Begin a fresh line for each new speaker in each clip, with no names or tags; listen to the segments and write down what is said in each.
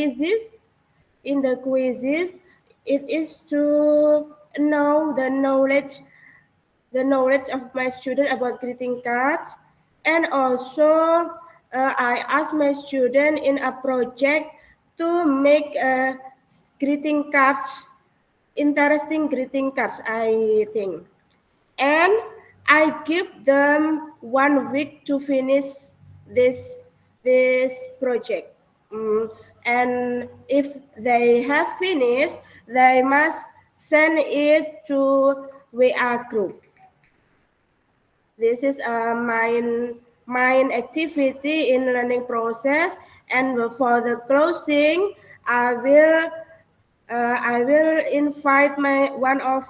quizzes. In the quizzes, it is to know the knowledge of my student about greeting cards, and also I ask my student in a project to make greeting cards, interesting greeting cards, I think. And I give them 1 week to finish this this project. And if they have finished, they must send it to WA group. This is a main activity in learning process. And for the closing, I will invite my one of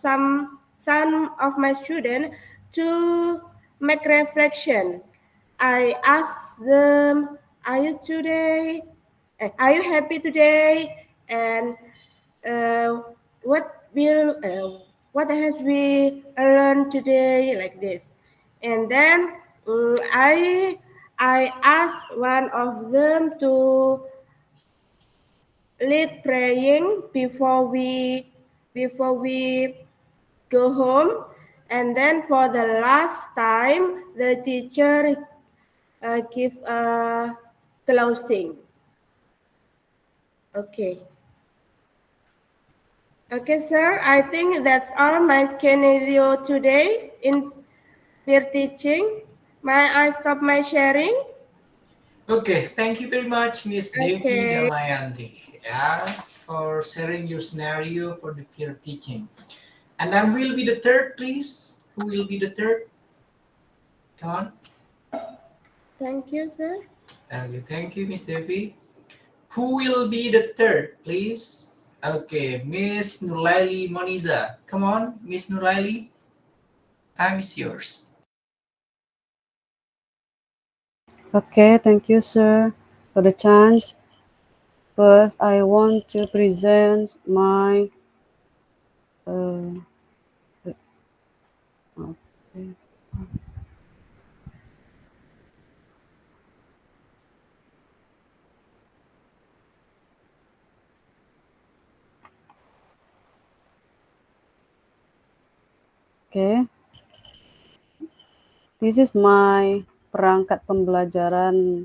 some of my students to make reflection. I ask them, are you happy today? And uh, what will what has we learned today, like this. And then I ask one of them to lead praying before we go home. And then for the last time, the teacher give a closing. Okay. Okay, sir. I think that's all my scenario today in peer teaching. May I stop my sharing?
Okay, thank you very much, Miss Devi
Okay.
Damayanti, yeah, for sharing your scenario for the peer teaching. And then will be the third, please. Who will be the third? Come on.
Thank you, sir.
Thank you, Miss Devi. Who will be the third, please? Okay, Miss Nulaili Moniza. Come on, Miss Nulaili. Time is yours.
Okay, thank you, sir, for the chance. First, I want to present my okay. Okay, this is my perangkat pembelajaran,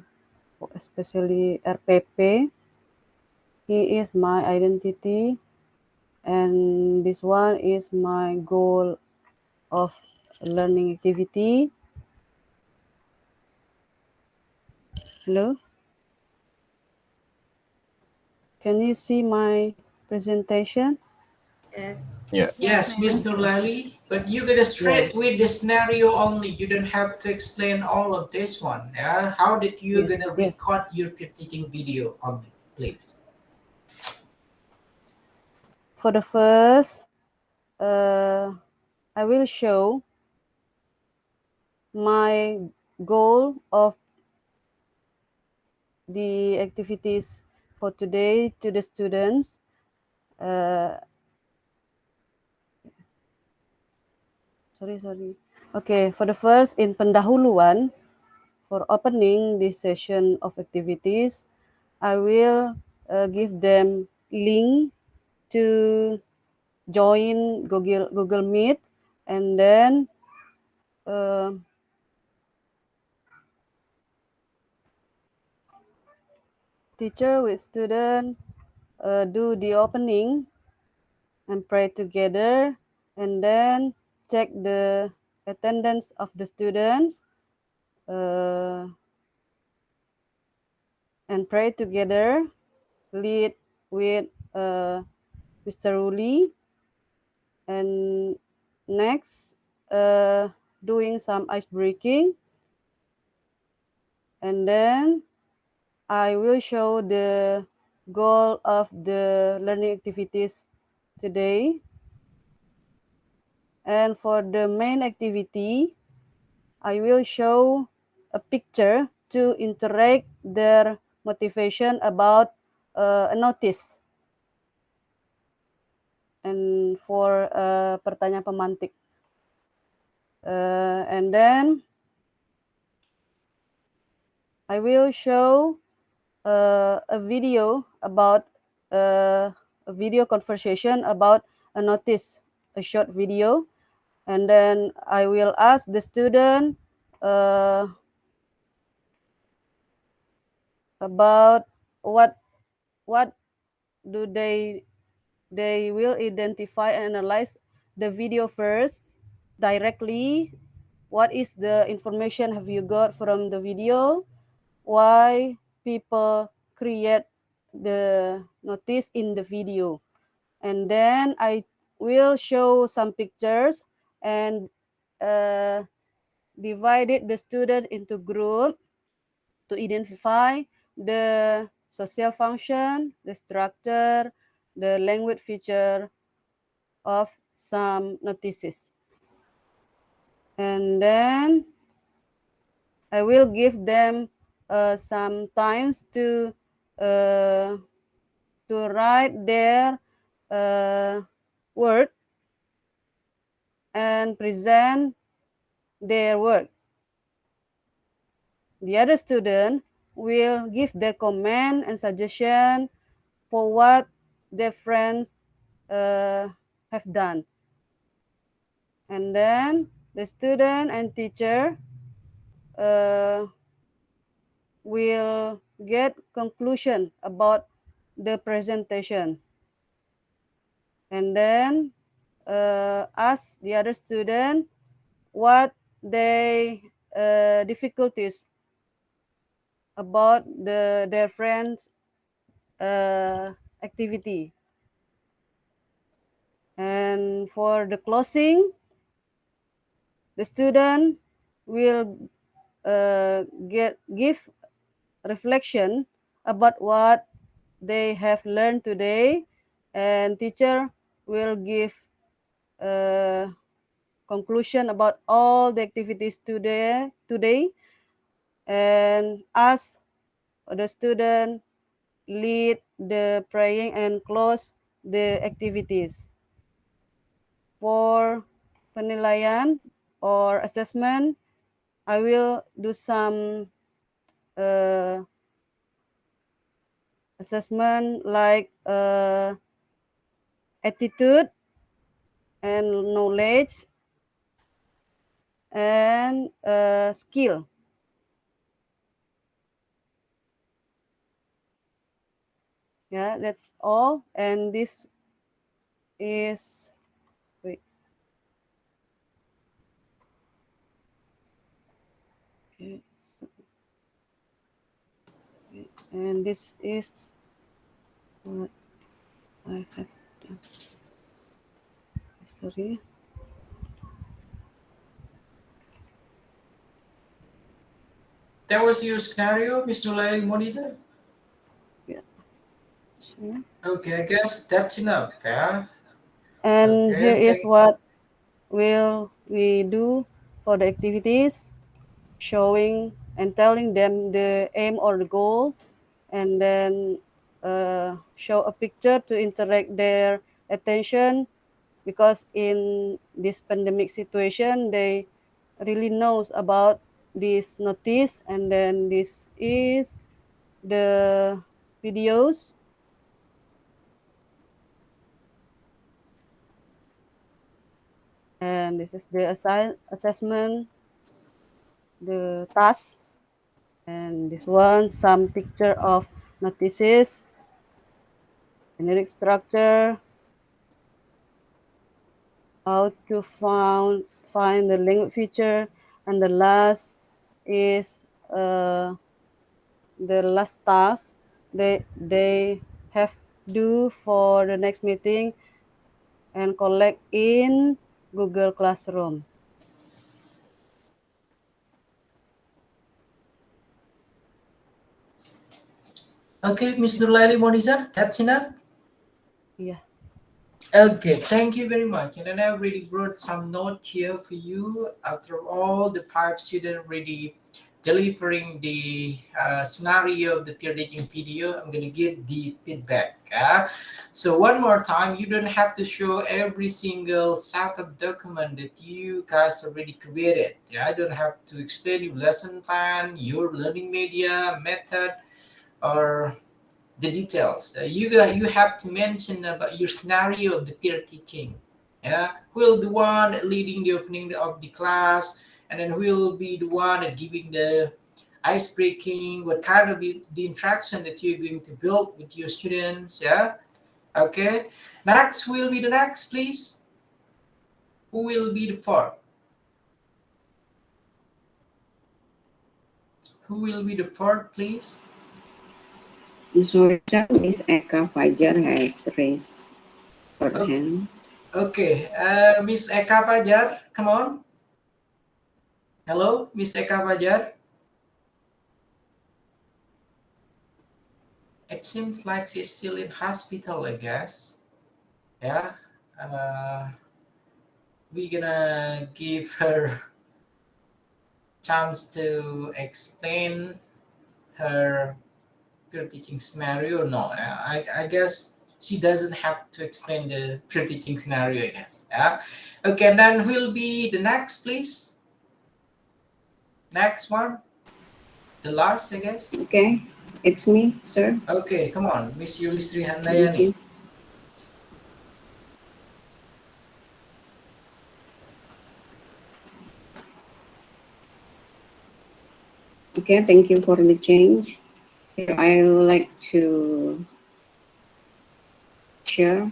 especially RPP. He is my identity, and this one is my goal of learning activity. Hello? Can you see my presentation?
Yes.
Yeah.
Yes, Miss Nulaili, but you get
Yeah.
straight with the scenario only. You don't have to explain all of this one. Yeah? How did you
Yes,
gonna
yes.
record your peer teaching video only, please?
For the first, I will show my goal of the activities for today to the students. Sorry. Okay, for the first, in pendahuluan, for opening this session of activities, I will give them link to join Google Meet, and then teacher with student do the opening and pray together, and then check the attendance of the students and pray together, lead with Mr. Ruli, and next doing some ice breaking, and then I will show the goal of the learning activities today. And for the main activity, I will show a picture to interact their motivation about a notice. And for pertanyaan pemantik. And then I will show a video about a video conversation about a notice, a short video, and then I will ask the student about what do they will identify and analyze the video first directly. What is the information have you got from the video? Why people create the notice in the video? And then I will show some pictures and divided the student into group to identify the social function, the structure, the language feature of some notices. And then I will give them some times uh, to write their work and present their work. The other student will give their comment and suggestion for what their friends have done. And then the student and teacher will get conclusion about the presentation. And then ask the other student what they difficulties about their friends activity. And for the closing, the student will give reflection about what they have learned today, and teacher will give conclusion about all the activities today and ask the student lead the praying and close the activities. For penilaian or assessment, I will do some assessment like attitude and knowledge and skill. Yeah, that's all. And this is, wait. Okay. And this is what I have done. Sorry.
That was your scenario, Miss Nulaili Moniza?
Yeah. Sure.
Okay, I guess that's enough, yeah?
And here
Okay,
is what will we do for the activities, showing and telling them the aim or the goal, and then show a picture to interact their attention, because in this pandemic situation they really knows about this notice. And then this is the videos, and this is the assessment, the task, and this one some picture of notices, generic structure, how to find the language feature, and the last is the last task they have do for the next meeting and collect in Google Classroom.
Okay, Miss Nulaili Moniza, that's enough?
Yeah.
Okay, thank you very much. And then I already brought some note here for you. After all, the 5 students already delivering the scenario of the peer dating video, I'm gonna give the feedback. So one more time, you don't have to show every single set of document that you guys already created. Yeah, I don't have to explain your lesson plan, your learning media, method. or the details. You have to mention about your scenario of the peer teaching. Yeah, who will the one leading the opening of the class, and then who will be the one that giving the ice breaking? What kind of the interaction that you're going to build with your students? Yeah. Okay. Next will be the next, please. Who will be the part? Who will be the part, please?
I'm sorry, sir. Miss Eka Fajar has raised her
O-
hand.
Okay. Miss Eka Fajar, come on. Hello, Miss Eka Fajar. It seems like she's still in hospital, I guess. Yeah. Uh, we gonna give her chance to explain her peer teaching scenario. No, I guess she doesn't have to explain the peer teaching scenario, I guess. Yeah. Okay, and then who will be the next, please? Next one. The last, I guess.
Okay, it's me, sir.
Okay, come on, Miss Yulistri
Thank
Handayani.
you. Okay, thank you for the change. Here, I would like to share.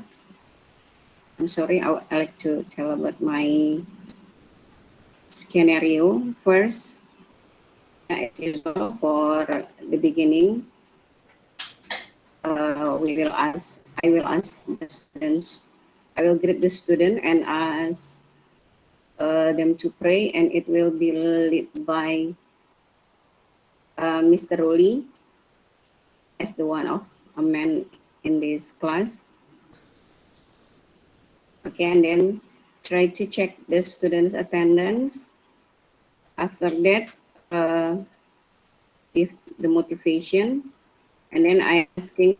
I'm sorry, I like to tell about my scenario first. As usual, for the beginning, I will ask the students, I will greet the student and ask them to pray, and it will be led by Mr. Roli as the one of a man in this class. Okay, and then try to check the students' attendance. After that, give the motivation, and then I asking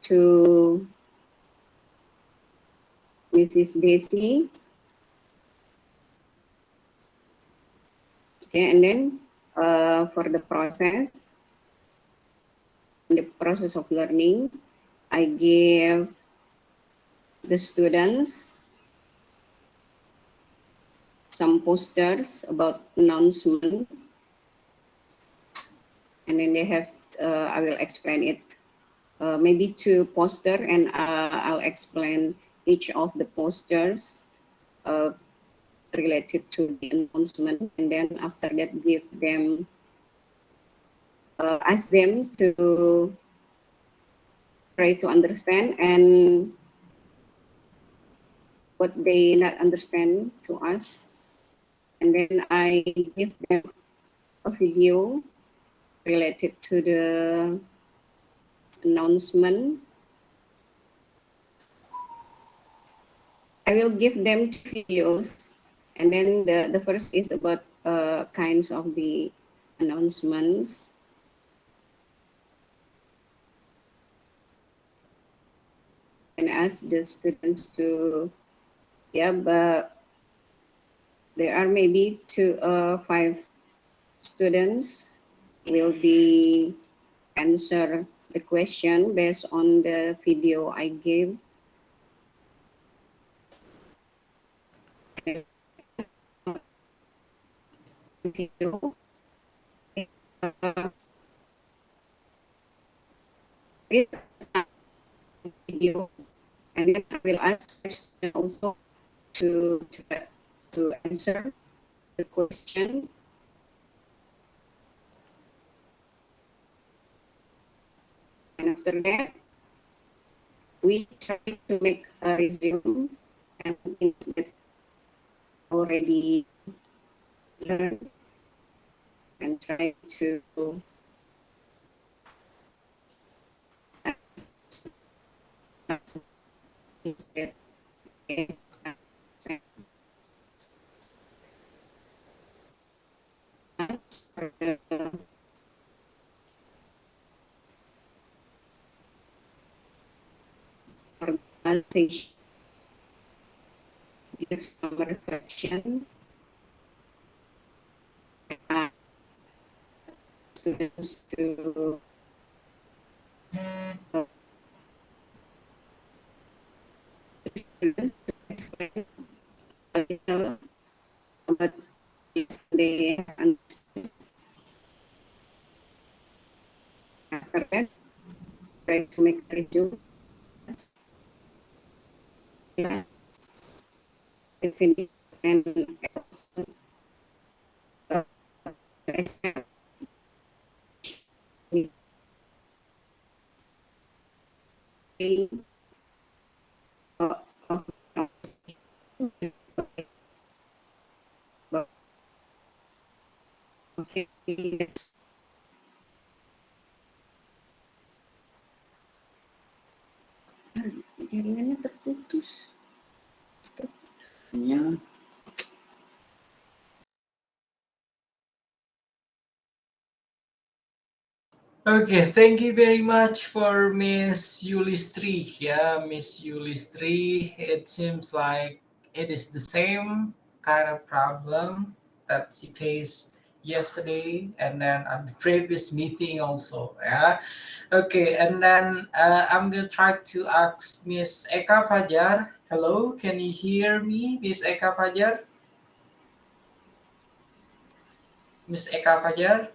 to Mrs. Desi. Okay, and then for the process, in the process of learning, I give the students some posters about announcement, and then they have, I will explain it, maybe two poster, and I'll explain each of the posters uh, related to the announcement, and then after that give them, ask them to try to understand and what they not understand to us, and then I give them a video related to the announcement. I will give them two videos, and then the first is about kinds of the announcements, and ask the students to, yeah, but there are maybe five students will be answer the question based on the video I gave. Video, video, and then I will ask question also to answer the question, and after that we try to make a resume and things that already learned, and try to ask things that they for the organization, give some reflection, students to explain a little about this they have understood. After that, try to make a resume. Finish and also accept of okay. Jaringannya terputus. Ya.
Okay, thank you very much for Miss Yulistri. Yeah, Miss Yulistri, it seems like it is the same kind of problem that she faced yesterday and then at the previous meeting also. Yeah. Okay, and then I'm gonna try to ask Miss Eka Fajar. Hello, can you hear me, Miss Eka Fajar? Miss Eka Fajar?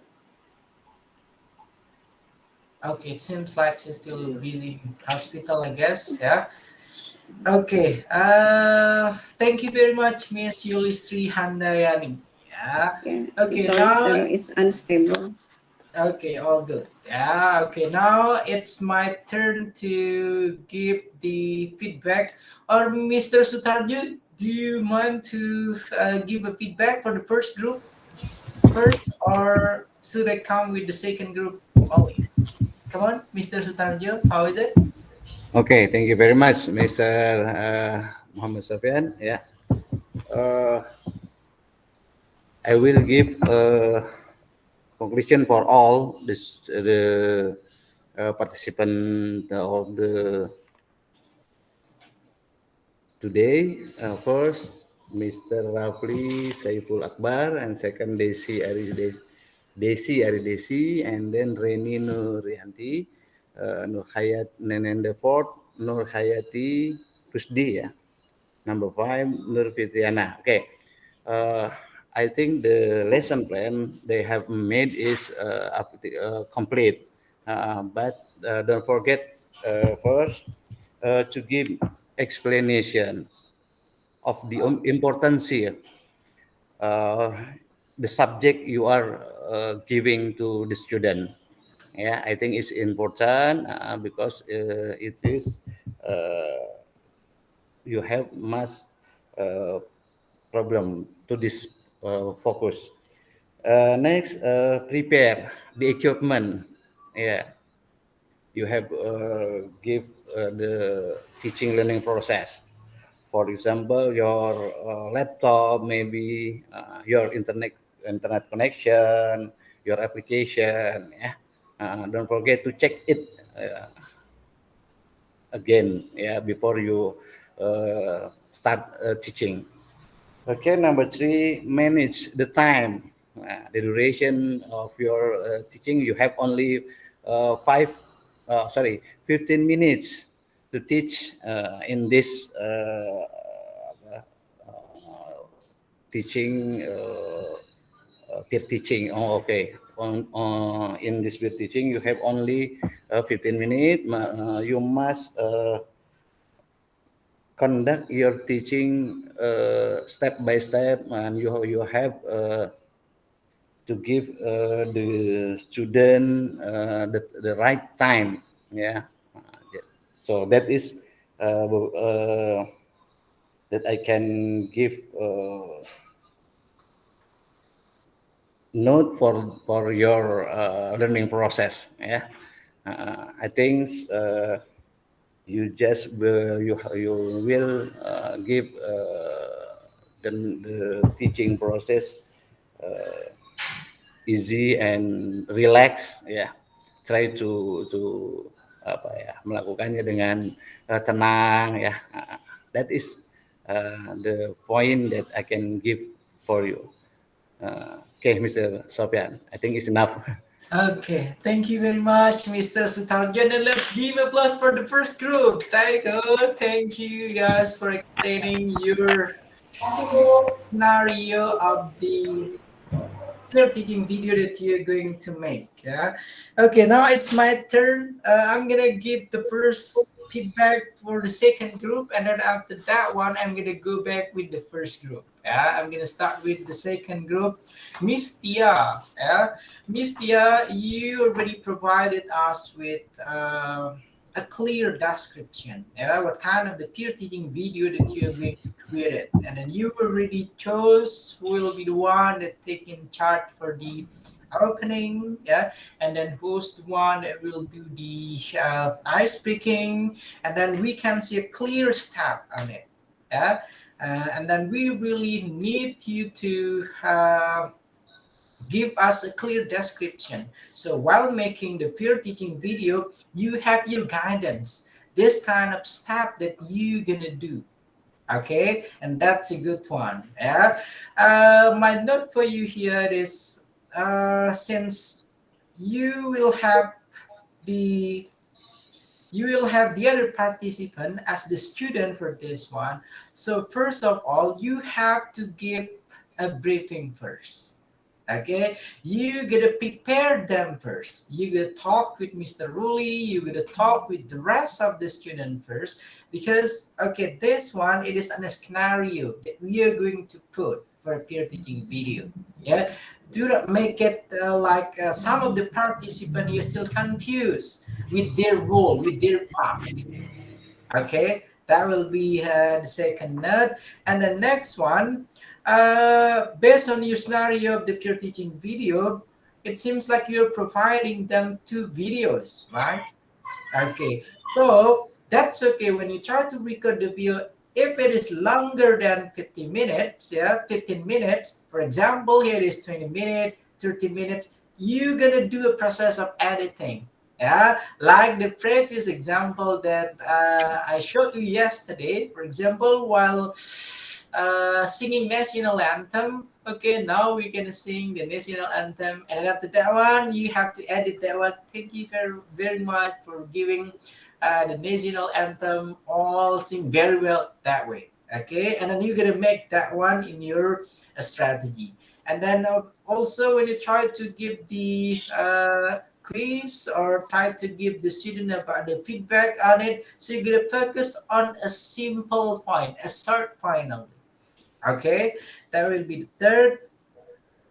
Okay, it seems like she's still busy in hospital, I guess. Yeah. Okay. Thank you very much, Miss Yulistri Handayani. Yeah.
Yeah.
Okay.
Sorry,
Now,
still it's unstable.
okay, all good. Yeah. Okay. Now it's my turn to give the feedback. Or Mr. Sutarjo, do you mind to give a feedback for the first group first, or should I come with the second group only? Come on, Mr. Sutarjo, how is it?
Okay, thank you very much, Mr. Muhammad Sofian. Yeah, uh, I will give a conclusion for all the participant of the today. First, Mr. Rafli Saiful Akbar, and second Desi Aridesi, and then Reni Nurianti, Nur Hayat Nenende Ford, Nur Hayati Rusdi, ya. Number 5, Nur Fitriana. Okay. Uh, I think the lesson plan they have made is complete. But don't forget first to give explanation of the importance here, uh, the subject you are giving to the student. Yeah, I think it's important because it is you have much uh, problem to this focus. Next, prepare the equipment. Yeah, you have give the teaching learning process. For example, your laptop, maybe your internet connection, your application. Yeah, don't forget to check it again. Yeah, before you start teaching. Okay, number 3, manage the time, the duration of your teaching. You have only 15 minutes to teach in this teaching, peer teaching. Oh, okay. In this peer teaching, you have only 15 minutes. You must conduct your teaching step by step, and you have to give the student the right time. Yeah. So that is that I can give note for your learning process. Yeah. I think you just you will give the teaching process easy and relax. Ya, try to apa ya, melakukannya dengan tenang ya. That is the point that I can give for you. Okay, Mr. Sofian, I think it's enough.
Okay, thank you very much, Mr. Sutarjan. And let's give applause for the first group. Thank you guys for explaining your scenario of the clear teaching video that you're going to make. Yeah. Okay, now it's my turn. I'm gonna give the first feedback for the second group, and then after that one, I'm gonna go back with the first group. Yeah, I'm gonna start with the second group. Miss Tia. Yeah, Miss Tia, you already provided us with a clear description. Yeah, what kind of the peer teaching video that you're going to create it, and then you already chose who will be the one that take in charge for the opening. Yeah, and then who's the one that will do the ice breaking, and then we can see a clear step on it. Yeah, and then we really need you to give us a clear description. So while making the peer teaching video, you have your guidance, this kind of stuff that you gonna do. Okay, and that's a good one. Yeah, my note for you here is since you will have the the other participant as the student for this one. So first of all, you have to give a briefing first. Okay, you gotta prepare them first. You gotta talk with Mr. Ruli. You gotta talk with the rest of the student first, because okay, this one it is a scenario that we are going to put for a peer teaching video. Yeah, do not make it like some of the participants are still confused with their role, with their part. Okay, that will be the second note. And the next one, based on your scenario of the peer teaching video, it seems like you're providing them two videos, right? Okay, so that's okay when you try to record the video. If it is longer than 50 minutes, yeah, 15 minutes, for example, here is 20 minutes, 30 minutes, you're gonna do a process of editing. Yeah, like the previous example that I showed you yesterday, for example, while singing national anthem. Okay, now we're gonna sing the national anthem, and after that one, you have to edit that one. Thank you very, very much for giving the national anthem all sing very well that way. Okay, and then you're gonna make that one in your strategy, and then also when you try to give the quiz or try to give the student about the feedback on it, so you're gonna focus on a simple point, a short point only. Okay, that will be the third.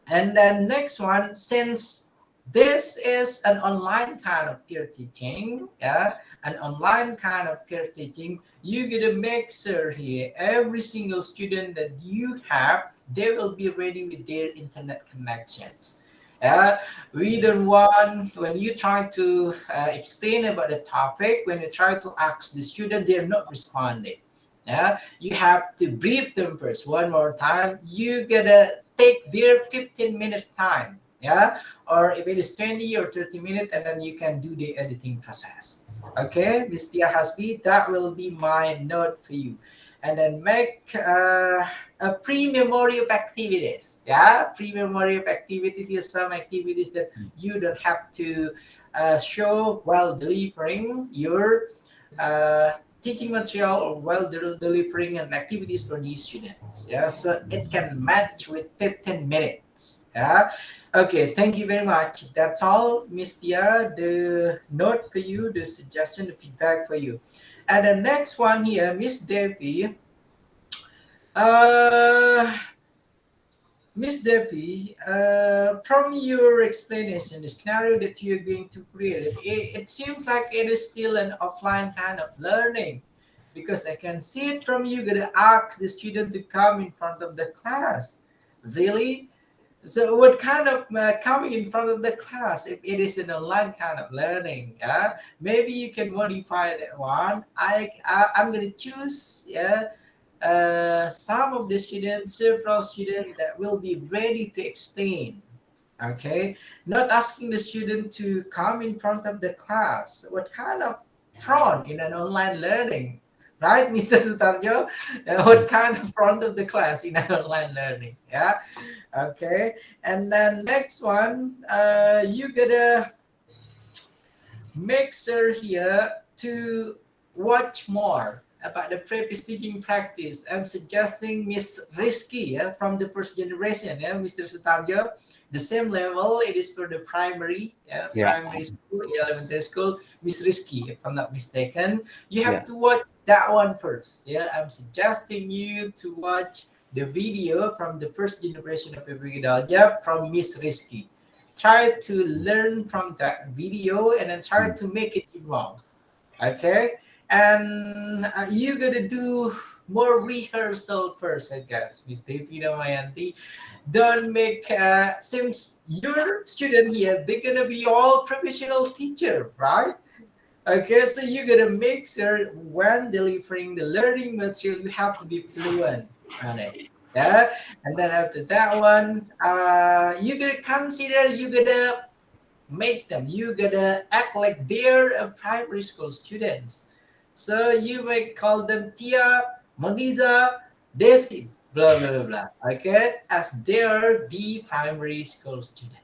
And then next one, since this is an online kind of peer teaching, yeah, an online kind of peer teaching, you gotta make sure here every single student that you have, they will be ready with their internet connections. Yeah, we don't want when you try to explain about the topic, when you try to ask the student, they're not responding. Yeah, you have to brief them first one more time. You gotta take their 15 minutes time. Yeah, or if it is 20 or 30 minutes, and then you can do the editing process. Okay, Miss Tia Hasbi, that will be my note for you. And then make a pre-memory of activities. Yeah, pre-memory of activities is some activities that you don't have to show while delivering your teaching material or while delivering an activities for new students. Yeah, so it can match with 15 minutes. Yeah. Okay, thank you very much. That's all, Miss Tia. The note for you, the suggestion, the feedback for you. And the next one here, Miss Devi. Uh, Miss Devi, from your explanation, the scenario that you're going to create, it seems like it is still an offline kind of learning, because I can see it from you gonna ask the student to come in front of the class. Really? So what kind of coming in front of the class if it is an online kind of learning? Yeah, maybe you can modify that one. I'm gonna choose, yeah, some of the students, several students that will be ready to explain. Okay, not asking the student to come in front of the class. What kind of front in an online learning? right, Mr. Sutarjo? What kind of front of the class in online learning? Yeah. Okay. And then next one, you gotta make sure here to watch more about the previous teaching practice. I'm suggesting Miss Rizky, yeah, from the first generation, yeah, Mr. Sutarjo. The same level it is for the primary, yeah,
Yeah.
primary school, elementary school. Miss Rizky, if I'm not mistaken, you have
Yeah.
to watch that one first. Yeah, I'm suggesting you to watch the video from the first generation of Ppg Daljab from Miss Rizky. Try to learn from that video and then try
Mm.
to make it evolve. Okay, and you gotta do more rehearsal first, I guess, Miss Devi Damayanti. Don't make since your student here, they're gonna be all professional teacher, right? Okay, so you gotta make sure when delivering the learning material, you have to be fluent on it. Yeah, and then after that one, you gotta consider, you gotta make them, you gotta act like they're a primary school students. So you may call them Tia, Moniza, Desi, blah blah blah blah. Okay, as they're the primary school student.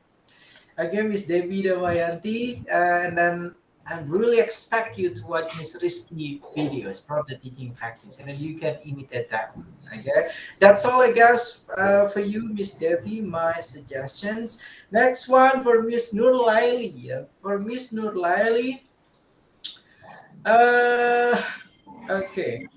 Okay, Miss Devi Damayanti, and then I really expect you to watch Miss Rizky videos from the teaching practice, and then you can imitate that one. Okay, that's all I guess for you, Miss Devi. My suggestions. Next one for Miss Nurlaili. For Miss Nurlaili, uh, okay.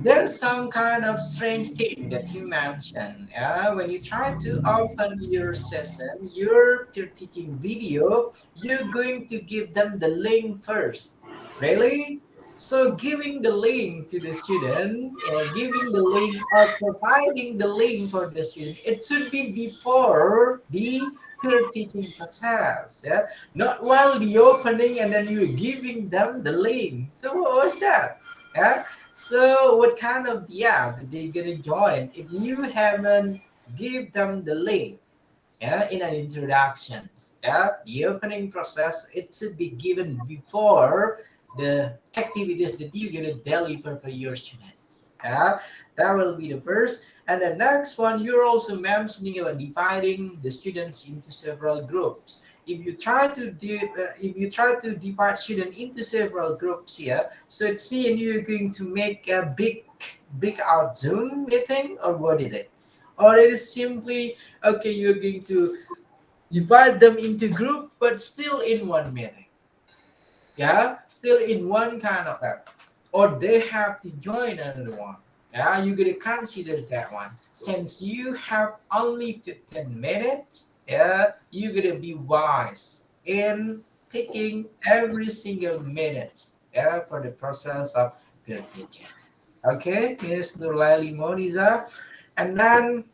There's some kind of strange thing that you mentioned. When you try to open your session, your peer teaching video, you're going to give them the link first. Really? So giving the link to the student, giving the link or providing the link for the student, it should be before the peer teaching process. Yeah? Not while the opening and then you're giving them the link. So what was that? Yeah? So what kind of the app they gonna join if you haven't give them the link, yeah, in an introductions, yeah, the opening process it should be given before the activities that you're gonna deliver for your students. Yeah, that will be the first. And the next one, you're also mentioning about dividing the students into several groups. If you try to divide students into several groups here, so it's me and you are going to make a big breakout Zoom meeting, or what is it? Or it is simply okay, you're going to divide them into group, but still in one meeting. Yeah, still in one kind of app. Or they have to join another one. Yeah, you gotta consider that one. Since you have only 15 minutes, yeah, you gotta be wise in taking every single minutes, yeah, for the process of peer teaching. Okay, Miss Nurlaili Moniza. And then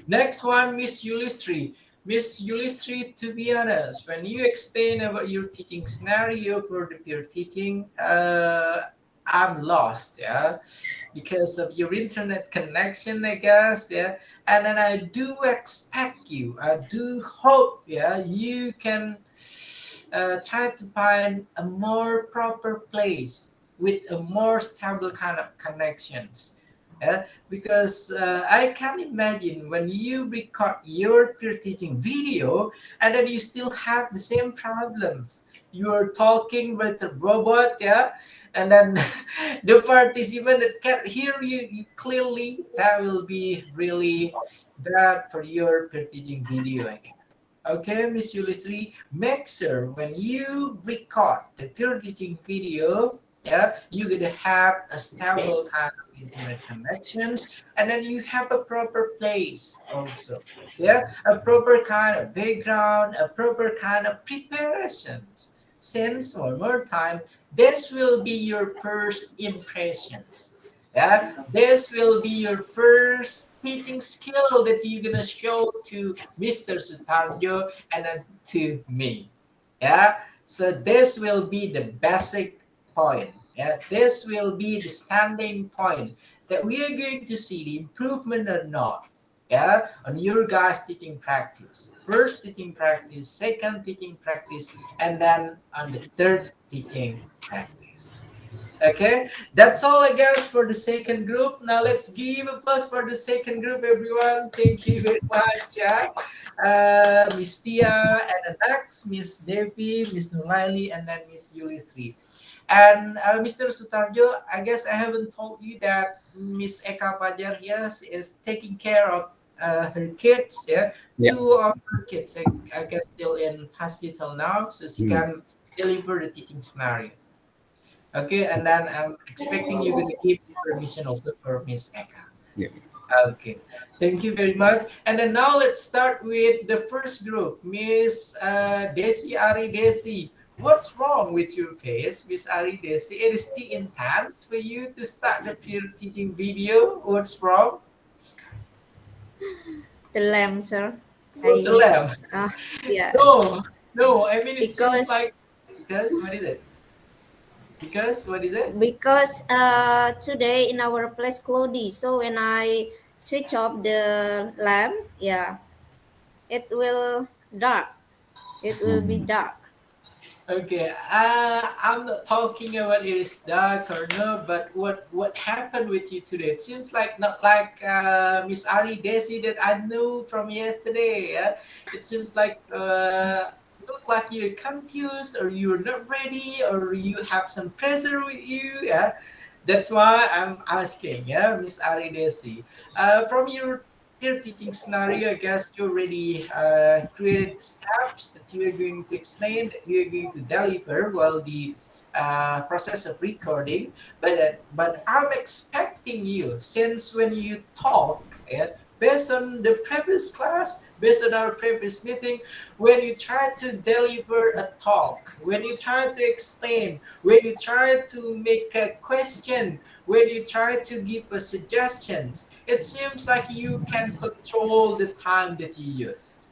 next one, Miss Yulistri. Miss Yulistri, to be honest, when you explain about your teaching scenario for the peer teaching, I'm lost, yeah, because of your internet connection, I guess, yeah. And then I do expect you, I do hope, yeah, you can try to find a more proper place with a more stable kind of connections. Because I can imagine when you record your peer teaching video and then you still have the same problems. You're talking with a robot, yeah, and then the participant that can't hear you clearly, that will be really bad for your peer teaching video, I guess. Okay, Miss Yulisri, make sure when you record the peer teaching video, yeah, you're gonna have a stable kind of internet connections, and then you have a proper place also. Yeah, a proper kind of background, a proper kind of preparations. Since one more time, this will be your first impressions. Yeah, this will be your first teaching skill that you're gonna show to Mr. Sutarjo and then to me. Yeah, so this will be the basic point. Yeah, this will be the standing point that we are going to see the improvement or not. Yeah, on your guys' teaching practice. First teaching practice, second teaching practice, and then on the third teaching practice. Okay, that's all I guess for the second group. Now let's give applause for the second group, everyone. Thank you very much, yeah. Miss Tia, and then next Miss Devi, Miss Nulaili, and then Miss Yulistri. And Mr. Sutarjo, I guess I haven't told you that Miss Eka Pajar here is taking care of her kids. Yeah,
Yeah.
two of her kids, I guess, still in hospital now, so she
Hmm.
can deliver the teaching scenario. Okay, and then I'm expecting you're gonna give me permission also for Miss Eka.
Yeah.
Okay, thank you very much. And then now let's start with the first group, Miss Desi Ari Desi. What's wrong with your face, Miss Ari Desi? It is too intense for you to start the peer teaching video. What's wrong?
The lamb, sir.
The lamb.
Yes.
No, no. I mean, it seems
Because
like because what is it? Because what is it?
today in our place cloudy, so when I switch off the lamp, yeah, it will dark. It will be
Hmm.
dark.
Okay, I'm not talking about it is dark or no, but what happened with you today? It seems like not like Miss Ari Desi that I knew from yesterday. Yeah? It seems like look like you're confused or you're not ready or you have some pressure with you. Yeah, that's why I'm asking. Yeah, Miss Ari Desi, from your peer teaching scenario, I guess you already created the steps that you are going to explain, that you are going to deliver while the process of recording. But I'm expecting you, since when you talk, based on the previous class, based on our previous meeting, when you try to deliver a talk, when you try to explain, when you try to make a question, when you try to give us suggestions, it seems like you can control the time that you use.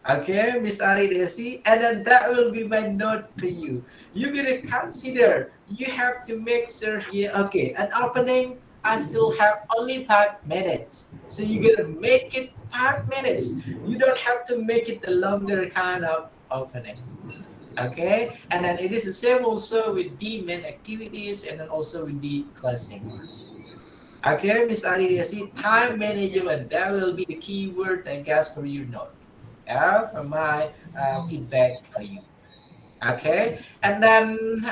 Okay, Miss Ari Desi, and then that will be my note for you. You're gonna consider you have to make sure here. Okay, an opening. I still have only 5 minutes, so you gotta make it 5 minutes. You don't have to make it a longer kind of opening. Okay, and then it is the same also with the main activities and then also with the closing one. Okay, Miss Ari Desi, time management. That will be the key word, I guess, for your note. Yeah, for my feedback for you. Okay, and then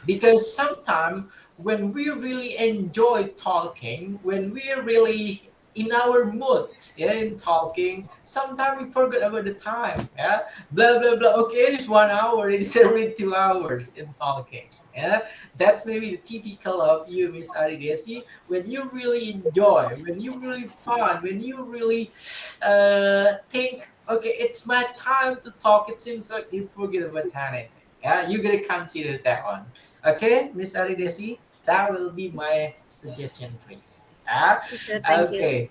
because sometimes when we really enjoy talking, when we're really in our mood, yeah, in talking, sometimes we forget about the time. Yeah, blah blah blah. Okay, it is 1 hour. It is already 2 hours in talking. Yeah, that's maybe the typical of you, Miss Aridesi. When you really enjoy, when you really fun, when you really think, okay, it's my time to talk. It seems like you forget about anything. Yeah, you gotta consider that one. Okay, Miss Aridesi, that will be my suggestion for you. Ah,
Sir, thank you.
okay.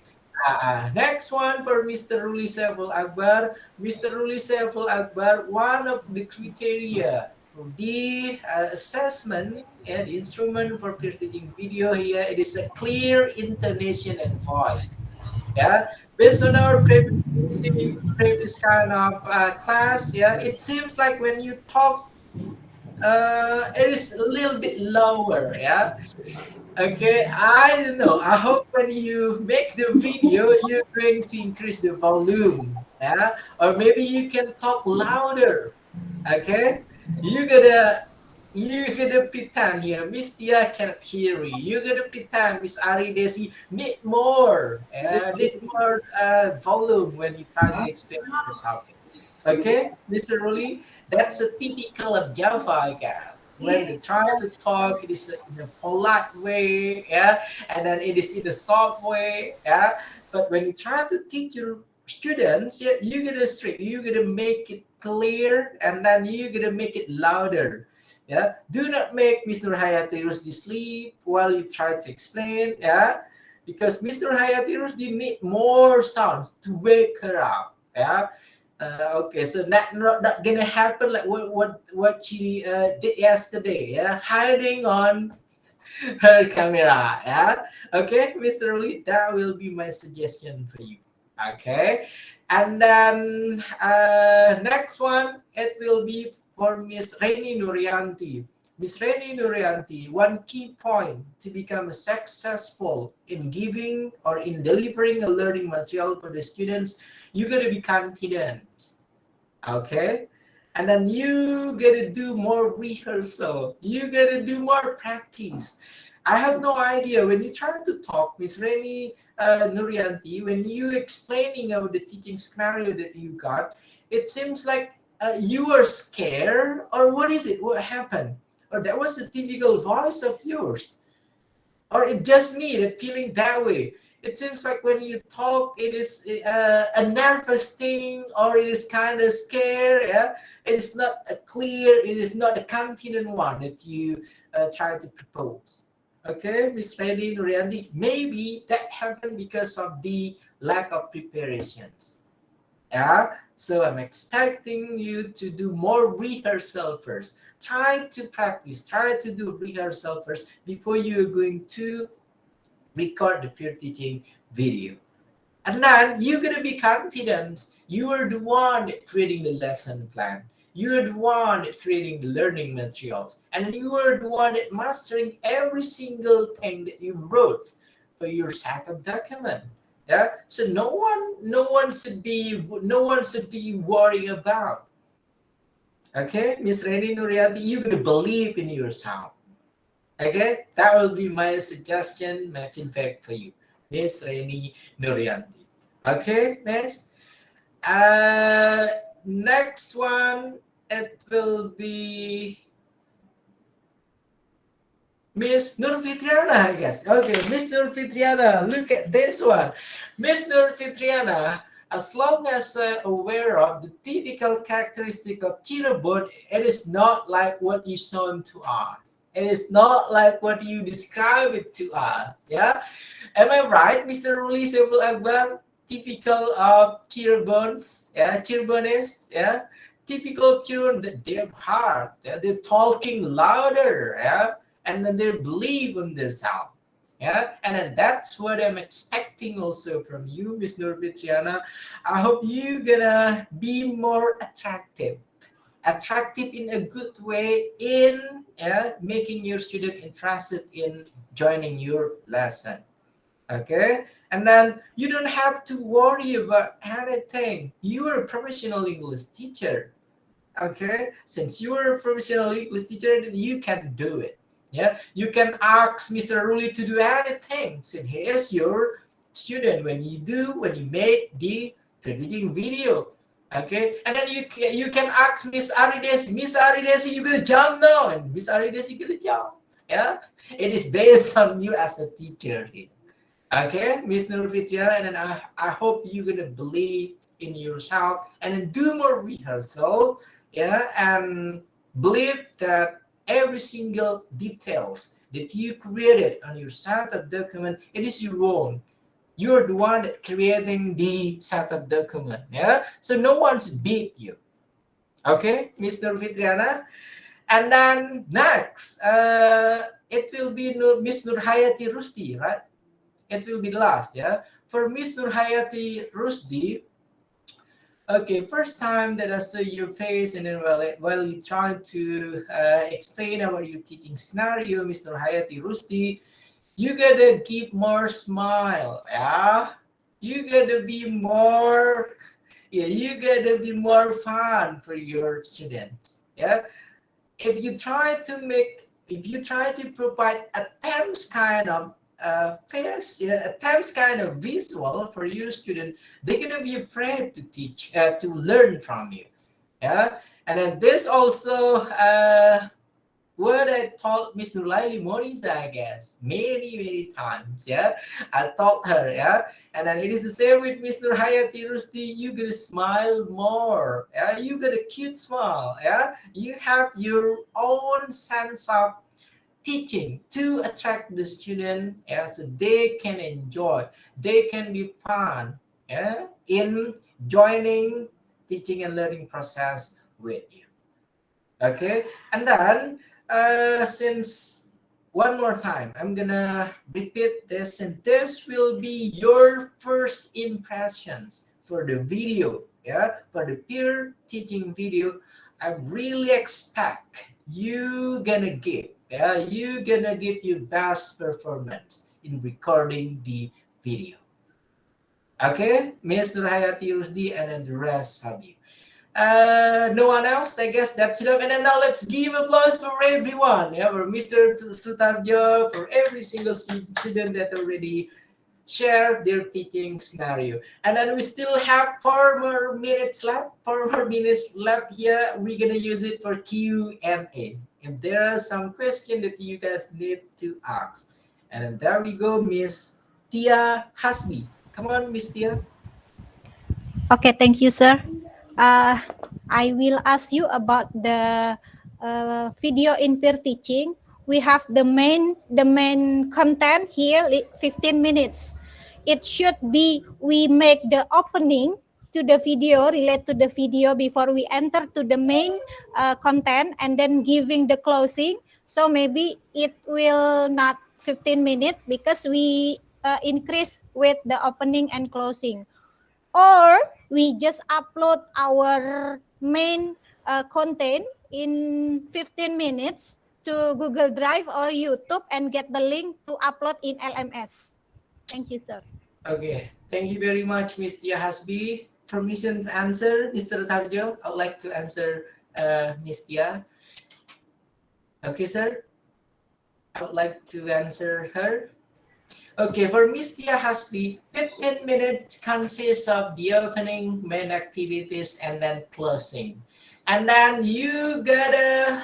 Next one for Mr. Ruli Saiful Akbar. Mr. Ruli Saiful Akbar, one of the criteria for the assessment and instrument for peer teaching video here, it is a clear intonation and voice. Yeah, based on our previous meeting, previous kind of class, yeah, it seems like when you talk it is a little bit lower, yeah. Okay, I don't know. I hope when you make the video, you're going to increase the volume, yeah, or maybe you can talk louder. Okay, you gotta pretend here. Miss Tia cannot hear you. You gotta pretend Miss Ari Desi need more, need more volume when you try to explain the topic. Okay, Mr. Ruli, that's a typical of Java, I guess. When they try to talk, it is in a polite way, yeah, and then it is in a soft way, yeah. But when you try to teach your students, yeah, you gotta strict, you gotta make it clear, and then you gotta make it louder. Yeah, do not make Mr. Hayati Rusdi sleep while you try to explain, yeah, because Mr. Hayati Rusdi need more sounds to wake her up, yeah. Okay, so not gonna happen like what she did yesterday, yeah, hiding on her camera, yeah. Okay, Mr. Lee, that will be my suggestion for you. Okay, and then next one it will be for Miss Raini Nurianti. Miss Reni Nurianti, one key point to become successful in giving or in delivering a learning material for the students, you gotta be confident. Okay? And then you gotta do more rehearsal. You gotta do more practice. I have no idea when you try to talk, Miss Reni Nurianti, when you explaining about the teaching scenario that you got, it seems like you are scared, or what is it? What happened? Or that was the typical voice of yours? Or it just me that feeling that way? It seems like when you talk, it is a nervous thing, or it is kind of scared. Yeah, it is not a clear. It is not a confident one that you try to propose. Okay, Miss Lady Nurianti, maybe that happened because of the lack of preparations. Yeah, so I'm expecting you to do more rehearsal first. Try to practice, try to do rehearsal first before you're going to record the peer teaching video. And then you're gonna be confident. You are the one that creating the lesson plan. You are the one that creating the learning materials, and you are the one that mastering every single thing that you wrote for your set of document. Yeah. So no one should be worrying about. Okay, Miss Reni Nurianti, you gotta believe in yourself. Okay, that will be my suggestion, my feedback for you, Miss Reni Nurianti. Okay, next. Uh, Next one, it will be Miss Nurfitriana, I guess. Okay, Miss Nurfitriana, look at this one. Miss Nurfitriana, as long as aware of the typical characteristic of Cirebon, it is not like what you shown to us. It is not like what you describe it to us. Yeah, am I right, Mr. Ruli Sebul Akbar? Typical of Cirebons, yeah, Cirebonese, yeah. Typical Cirebon, they're hard, yeah? They're talking louder, yeah, and then they believe in themselves. Yeah, and then that's what I'm expecting also from you, Miss Nurfitriana. I hope you gonna be more attractive in a good way in making your student interested in joining your lesson. Okay, and then you don't have to worry about anything. You are a professional English teacher. Okay, since you are a professional English teacher, then you can do it. Yeah, you can ask Mr. Ruli to do anything. Since he is your student when you make the teaching video. Okay, and then you can ask Miss Aridesi, you gonna jump now, and Miss Aridesi gonna jump. Yeah, it is based on you as a teacher here. Okay, Miss Nurfitriana, and then I hope you're gonna believe in yourself and then do more rehearsal, yeah, and believe that every single details that you created on your setup document, it is your own. You're the one that creating the setup document, yeah. So no one's beat you. Okay, Miss Nurfitriana, and then next, it will be Miss Nurhayati Rusti, right? It will be the last, yeah. For Miss Nurhayati Rusdi, okay, first time that I saw your face, and then while you trying to explain about your teaching scenario, Miss Nurhayati Rusdi, you gotta give more smile, yeah. You gotta be more, yeah. You gotta be more fun for your students, yeah. If you try to provide a tense kind of face, yeah, a tense kind of visual for your student, they're gonna be afraid to teach, to learn from you, yeah. And then this also what I told Miss Nulaili Moniza, I guess, many times, yeah. I told her, yeah. And then it is the same with Miss Nurhayati Rusti. You gotta smile more, yeah. You got a cute smile, yeah. You have your own sense of teaching to attract the student, yeah, so they can enjoy, they can be fun, yeah, in joining teaching and learning process with you. Okay, and then since one more time, I'm gonna repeat this, and this will be your first impressions for the video, yeah, for the peer teaching video. I really expect you gonna give. Yeah, you gonna give your best performance in recording the video. Okay, Miss Nurhayati Rusdi, and then the rest of you. No one else, I guess that's enough. And then now let's give applause for everyone. Yeah, for Mr. Sutarjo, for every single student that already share their teaching scenario. And then we still have 4 more minutes left. 4 more minutes left here. We're gonna use it for Q&A. If there are some questions that you guys need to ask. And then there we go, Miss Tia Hasbi. Come on, Miss Tia.
Okay, thank you, sir. Uh, I will ask you about the video in peer teaching. We have the main content here, 15 minutes. It should be we make the opening to the video, relate to the video before we enter to the main content, and then giving the closing. So maybe it will not 15 minutes because we increase with the opening and closing, or we just upload our main content in 15 minutes to Google Drive or YouTube and get the link to upload in LMS. Thank you, sir.
Okay, thank you very much, Miss Tia Hasbi. Permission to answer, Mr. Tarjo. I'd like to answer Miss Tia. Okay, sir. I would like to answer her. Okay, for Miss Tia Hasbi, 15 minutes consists of the opening, main activities, and then closing. And then you gotta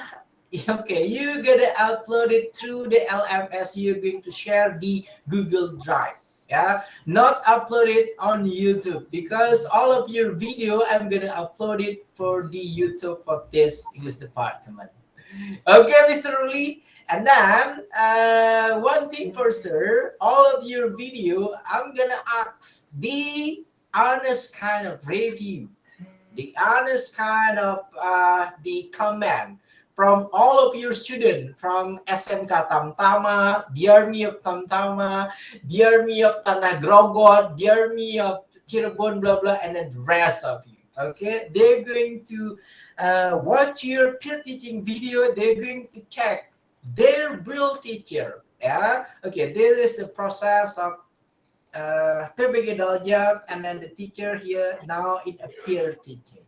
upload it through the LMS. You're going to share the Google Drive. Yeah, not upload it on YouTube, because all of your video I'm gonna upload it for the YouTube of this English department. Okay, Mr. Ruli. And then one thing for sure, all of your video I'm gonna ask the honest kind of review, the honest kind of the comment from all of your students from SMK Tamtama, the Army of Tamtama, the Army of Tanah Grogot, the Army of Cirebon, blah blah, and then the rest of you. Okay, they're going to watch your peer teaching video. They're going to check their real teacher. Yeah. Okay, this is the process of Ppg Daljab, and then the teacher here now in a peer teaching.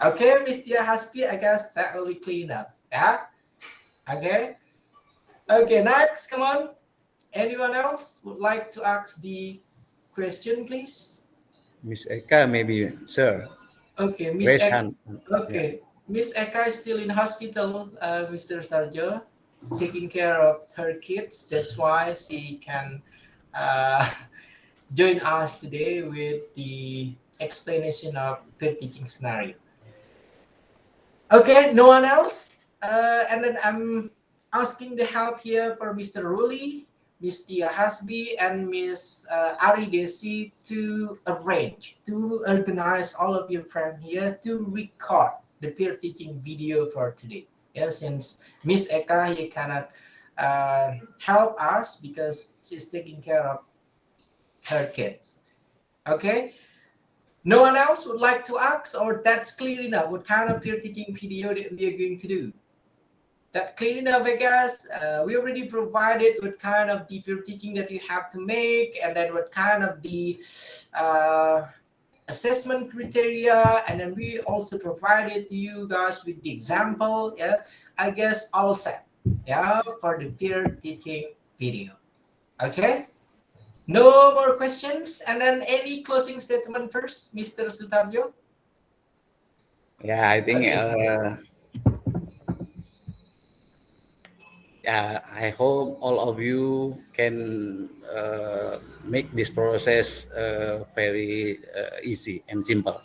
Okay, Miss Tia Hasbi, I guess that will be clean up. Yeah. Okay. Okay, next, come on. Anyone else would like to ask the question, please?
Miss Eka, maybe, sir.
Okay, Miss
Raise
Eka.
hand.
Okay, Miss Eka is still in hospital, Mr. Starjo, taking care of her kids. That's why she can join us today with the explanation of peer teaching scenario. Okay, no one else? And then I'm asking the help here for Mr. Ruli, Miss Tia Hasbi, and Miss Ari Desi to organize all of your friends here to record the peer teaching video for today. Yeah, since Miss Eka he cannot help us because she's taking care of her kids. Okay. No one else would like to ask, or that's clear enough? What kind of peer teaching video that we are going to do? That clear enough, I guess. We already provided what kind of the peer teaching that you have to make, and then what kind of the assessment criteria, and then we also provided you guys with the example. Yeah, I guess all set. Yeah, for the peer teaching video. Okay. No more questions. And then any closing statement first, Mr. Sutarjo?
Yeah, I think
Okay.
I hope all of you can make this process very easy and simple.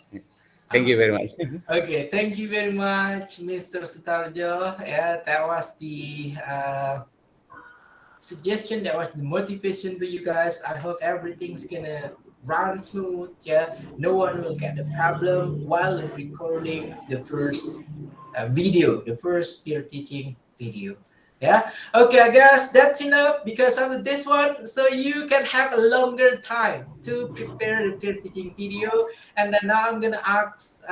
Thank you very much.
Okay, thank you very much, Mr. Sutarjo. Yeah, that was the suggestion, that was the motivation for you guys. I hope everything's gonna run smooth. Yeah, no one will get a problem while recording the first video, the first peer teaching video. Yeah. Okay, I guess that's enough because of this one, so you can have a longer time to prepare the peer teaching video. And then now I'm gonna ask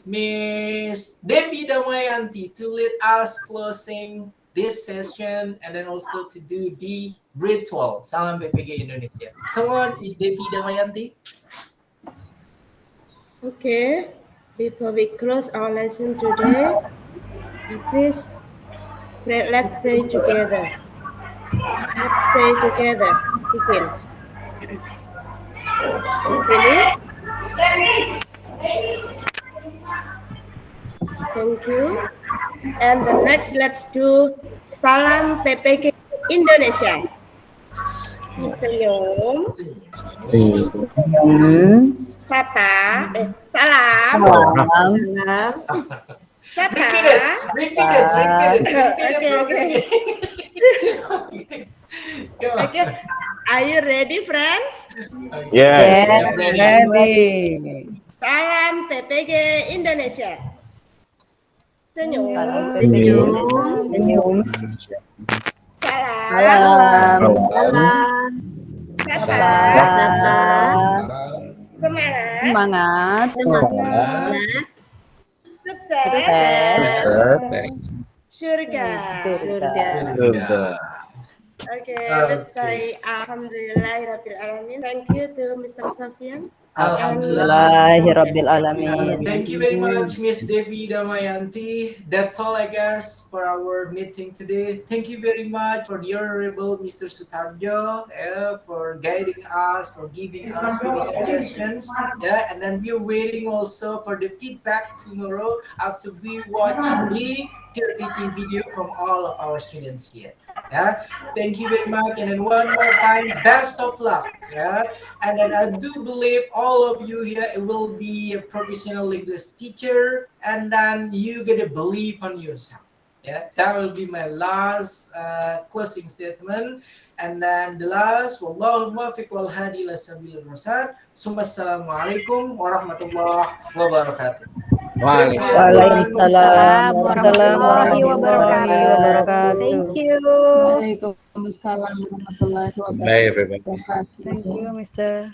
Miss Devi Damayanti to lead us closing this session and then also to do the ritual. Salam Ppg Indonesia. Come on, Miss Devi Damayanti.
Okay, before we close our lesson today, please let's pray together. Let's pray together. Begins. Finish. Thank you. And the next, let's do Salam Ppg Indonesia. Senyum. Sapa. Salam.
Salam.
Salam.
Sapa.
Repeat it. Repeat it. Repeat it. Repeat it
Okay,
properly.
okay.
Come on.
Okay. Are you ready, friends?
Okay.
Yes.
I'm ready.
Ready.
Salam Ppg Indonesia. Senyum.
Senyum.
Senyum.
Salam.
Salam.
Salam.
Sapa.
Sapa.
Semangat.
Semangat.
Semangat.
Sukses.
Sukses.
Surga.
Surga.
Okay, let's
Okay.
say Alhamdulillahirabbil alamin. Thank you to Mr. Sofian.
Alhamdulillah.
Alhamdulillahirabbil alamin.
Thank you very much, Miss Devi Damayanti. That's all, I guess, for our meeting today. Thank you very much for the honorable Mr. Sutarjo for guiding us, for giving us many suggestions. Yeah, and then we're waiting also for the feedback tomorrow after we watch the peer teaching video from all of our students here. Yeah, thank you very much. And then one more time, best of luck. Yeah, and then I do believe all of you here will be a professional English teacher, and then you gotta believe on yourself. Yeah, that will be my last closing statement. And then the last, wallahu muwaffiq wal hadi ila sabilir rasyad. Assalamualaikum warahmatullahi wabarakatuh. Thank you, everyone.
Waalaikumsalam
warahmatullahi
warahmatullahi wabarakatuh.
Thank you.
Waalaikumsalam warahmatullahi
Bye, everyone.
wabarakatuh.
Thank you, Mr.